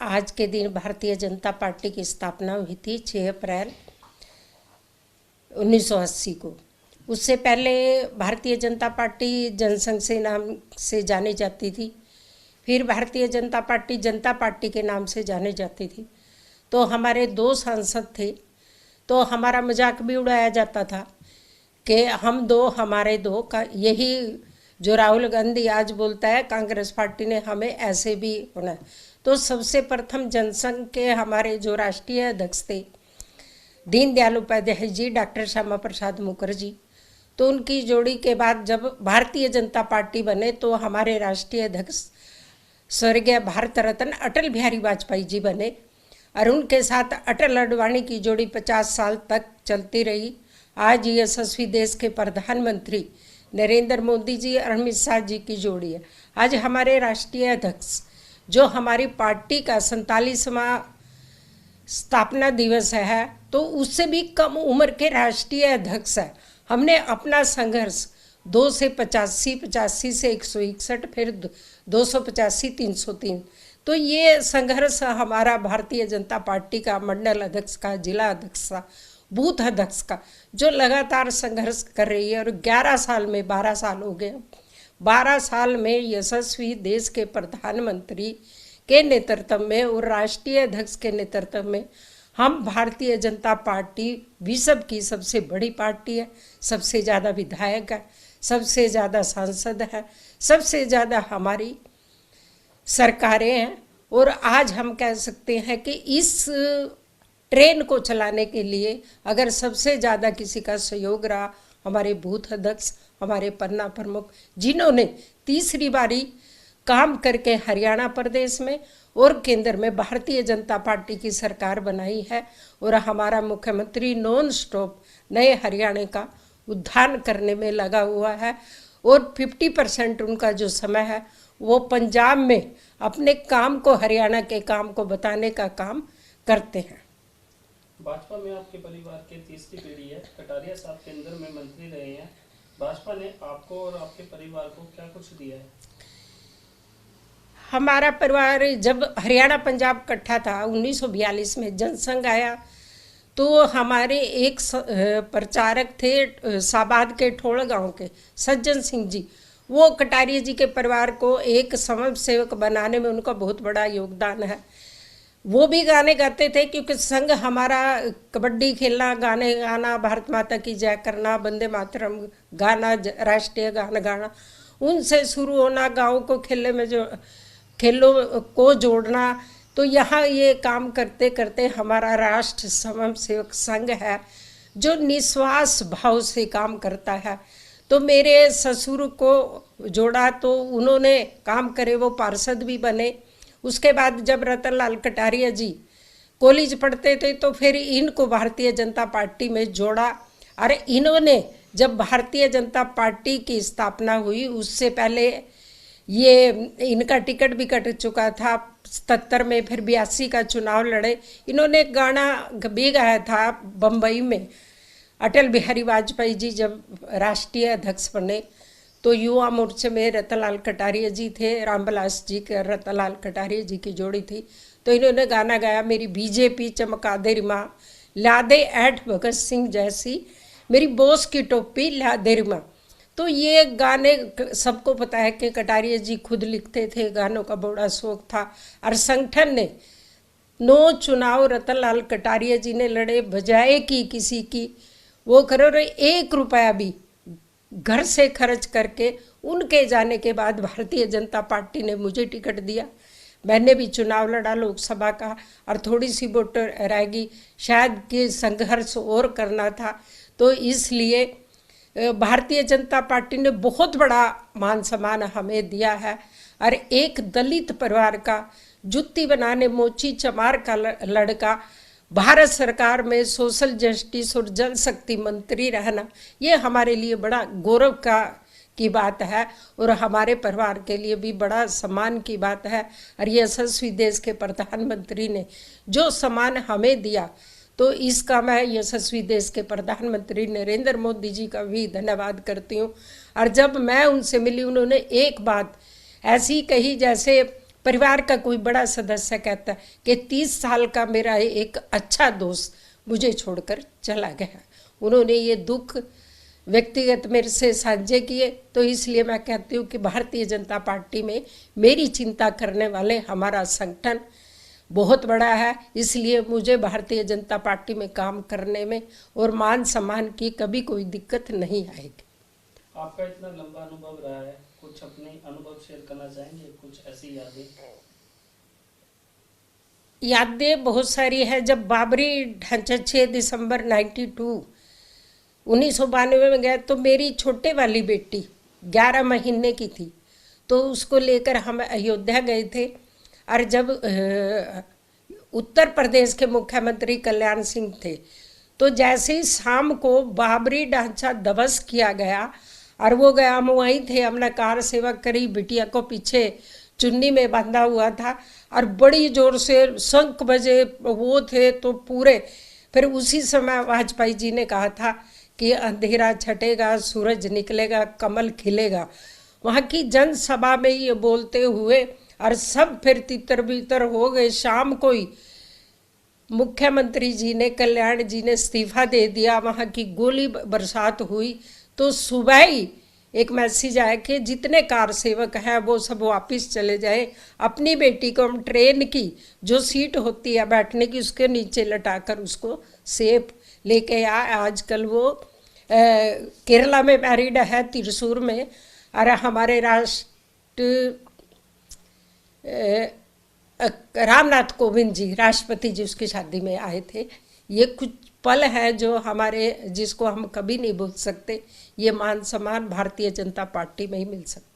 आज के दिन भारतीय जनता पार्टी की स्थापना हुई थी 6 अप्रैल 1980 को। उससे पहले भारतीय जनता पार्टी जनसंघ से नाम से जानी जाती थी, फिर भारतीय जनता पार्टी के नाम से जानी जाती थी। तो हमारे 2 सांसद थे, तो हमारा मजाक भी उड़ाया जाता था कि हम 2 हमारे 2 का। यही जो राहुल गांधी आज बोलता है कांग्रेस पार्टी ने हमें ऐसे भी होना है। तो सबसे प्रथम जनसंघ के हमारे जो राष्ट्रीय अध्यक्ष थे दीनदयाल उपाध्याय जी, डॉक्टर श्यामा प्रसाद मुखर्जी, तो उनकी जोड़ी के बाद जब भारतीय जनता पार्टी बने तो हमारे राष्ट्रीय अध्यक्ष स्वर्गीय भारत रत्न अटल बिहारी वाजपेयी जी बने और उनके साथ अटल अडवाणी की जोड़ी 50 साल तक चलती रही। आज यशस्वी देश के प्रधानमंत्री नरेंद्र मोदी जी और अमित शाह जी की जोड़ी है। आज हमारे राष्ट्रीय अध्यक्ष जो हमारी पार्टी का 47वां स्थापना दिवस है, तो उससे भी कम उम्र के राष्ट्रीय अध्यक्ष है। हमने अपना संघर्ष 2 से 85, 85 से 161, फिर 285, 303, तो ये संघर्ष हमारा भारतीय जनता पार्टी का मंडल अध्यक्ष का, जिला अध्यक्ष का, बूथ अध्यक्ष का जो लगातार संघर्ष कर रही है। और 11 साल में 12 साल हो गए। 12 साल में यशस्वी देश के प्रधानमंत्री के नेतृत्व में और राष्ट्रीय अध्यक्ष के नेतृत्व में हम भारतीय जनता पार्टी विश्व की सबसे बड़ी पार्टी है, सबसे ज़्यादा विधायक है, सबसे ज़्यादा सांसद है, सबसे ज़्यादा हमारी सरकारें हैं। और आज हम कह सकते हैं कि इस ट्रेन को चलाने के लिए अगर सबसे ज़्यादा किसी का सहयोग रहा, हमारे बूथ अध्यक्ष, हमारे पन्ना प्रमुख, जिन्होंने तीसरी बारी काम करके हरियाणा प्रदेश में और केंद्र में भारतीय जनता पार्टी की सरकार बनाई है। और हमारा मुख्यमंत्री नॉन स्टॉप नए हरियाणा का उद्धार करने में लगा हुआ है। और 50% उनका जो समय है वो पंजाब में अपने काम को, हरियाणा के काम को बताने का काम करते हैं। भाजपा में आपके परिवार की तीसरी पीढ़ी है। कटारिया साहब केंद्र में मंत्री रहे हैं। भाजपा ने आपको और आपके परिवार को क्या कुछ दिया है? हमारा परिवार जब हरियाणा पंजाब इकट्ठा था 1942 में जनसंघ आया, तो हमारे एक प्रचारक थे साबाद के ठोड़ गांव के सज्जन सिंह जी, वो कटारिया जी के परिवार को एक समाज सेवक बनाने में उनका बहुत बड़ा योगदान है। वो भी गाने गाते थे क्योंकि संघ हमारा कबड्डी खेलना, गाने गाना, भारत माता की जय करना, वंदे मातरम गाना, राष्ट्रीय गाना गाना, उनसे शुरू होना, गाँव को खेलने में जो खेलों को जोड़ना। तो यहाँ ये काम करते करते हमारा राष्ट्र स्वयं सेवक संघ है जो निस्वार्थ भाव से काम करता है। तो मेरे ससुर को जोड़ा तो उन्होंने काम करे, वो पार्षद भी बने। उसके बाद जब रतनलाल कटारिया जी कॉलेज पढ़ते थे तो फिर इनको भारतीय जनता पार्टी में जोड़ा। और इन्होंने जब भारतीय जनता पार्टी की स्थापना हुई उससे पहले ये इनका टिकट भी कट चुका था 77 में, फिर 82 का चुनाव लड़े। इन्होंने गाना भी गाया था बम्बई में। अटल बिहारी वाजपेयी जी जब राष्ट्रीय अध्यक्ष बने तो युवा मोर्चे में रतनलाल कटारिया जी थे, रामविलास जी के रतनलाल कटारिया जी की जोड़ी थी। तो इन्होंने गाना गाया, मेरी बीजेपी चमका दे रिमा, ला दे ऐठ भगत सिंह जैसी, मेरी बोस की टोपी ला दे रिमा। तो ये गाने सबको पता है कि कटारिया जी खुद लिखते थे, गानों का बड़ा शौक था। और संगठन ने 9 चुनाव रतनलाल कटारिया जी ने लड़े, बजाय कि किसी की वो करो, 1 रुपया भी घर से खर्च करके उनके जाने के बाद भारतीय जनता पार्टी ने मुझे टिकट दिया। मैंने भी चुनाव लड़ा लोकसभा का और थोड़ी सी वोट रहेगी, शायद कि संघर्ष और करना था। तो इसलिए भारतीय जनता पार्टी ने बहुत बड़ा मान सम्मान हमें दिया है। और एक दलित परिवार का, जुत्ती बनाने मोची चमार का लड़का भारत सरकार में सोशल जस्टिस और जल शक्ति मंत्री रहना, ये हमारे लिए बड़ा गौरव की बात है और हमारे परिवार के लिए भी बड़ा सम्मान की बात है। और यशस्वी देश के प्रधानमंत्री ने जो सम्मान हमें दिया, तो इसका मैं यशस्वी देश के प्रधानमंत्री नरेंद्र मोदी जी का भी धन्यवाद करती हूँ। और जब मैं उनसे मिली, उन्होंने एक बात ऐसी कही जैसे परिवार का कोई बड़ा सदस्य कहता है कि 30 साल का मेरा एक अच्छा दोस्त मुझे छोड़कर चला गया। उन्होंने ये दुख व्यक्तिगत मेरे से साझे किए, तो इसलिए मैं कहती हूँ कि भारतीय जनता पार्टी में मेरी चिंता करने वाले हमारा संगठन बहुत बड़ा है। इसलिए मुझे भारतीय जनता पार्टी में काम करने में और मान सम्मान की कभी कोई दिक्कत नहीं आएगी। आपका इतना लंबा अनुभव रहा है, कुछ अपने अनुभव शेयर करना चाहेंगे? कुछ ऐसी यादें बहुत सारी है। जब बाबरी ढांचा 6 दिसंबर 1992 में गया, तो मेरी छोटे वाली बेटी 11 महीने की थी, तो उसको लेकर हम अयोध्या गए थे। और जब उत्तर प्रदेश के मुख्यमंत्री कल्याण सिंह थे, तो जैसे ही शाम को बाबरी ढांचा ध्वस्त किया गया और वो गया, हम वहीं थे, हमने कार सेवा करी, बिटिया को पीछे चुन्नी में बांधा हुआ था और बड़ी जोर से शंख बजे वो थे, तो पूरे फिर उसी समय वाजपेयी जी ने कहा था कि अंधेरा छटेगा, सूरज निकलेगा, कमल खिलेगा। वहाँ की जनसभा में ये बोलते हुए और सब फिर तितर बितर हो गए। शाम को ही मुख्यमंत्री जी ने, कल्याण जी ने इस्तीफा दे दिया, वहाँ की गोली बरसात हुई। तो सुबह ही एक मैसेज आया कि जितने कार सेवक हैं वो सब वापस चले जाए, अपनी बेटी को हम ट्रेन की जो सीट होती है बैठने की उसके नीचे लटाकर उसको सेफ लेके आए। आजकल वो केरला में मैरिड है, त्रिशूर में। और हमारे रामनाथ कोविंद जी, राष्ट्रपति जी, उसकी शादी में आए थे। ये कुछ पल है जो हमारे, जिसको हम कभी नहीं भूल सकते। ये मान सम्मान भारतीय जनता पार्टी में ही मिल सकता।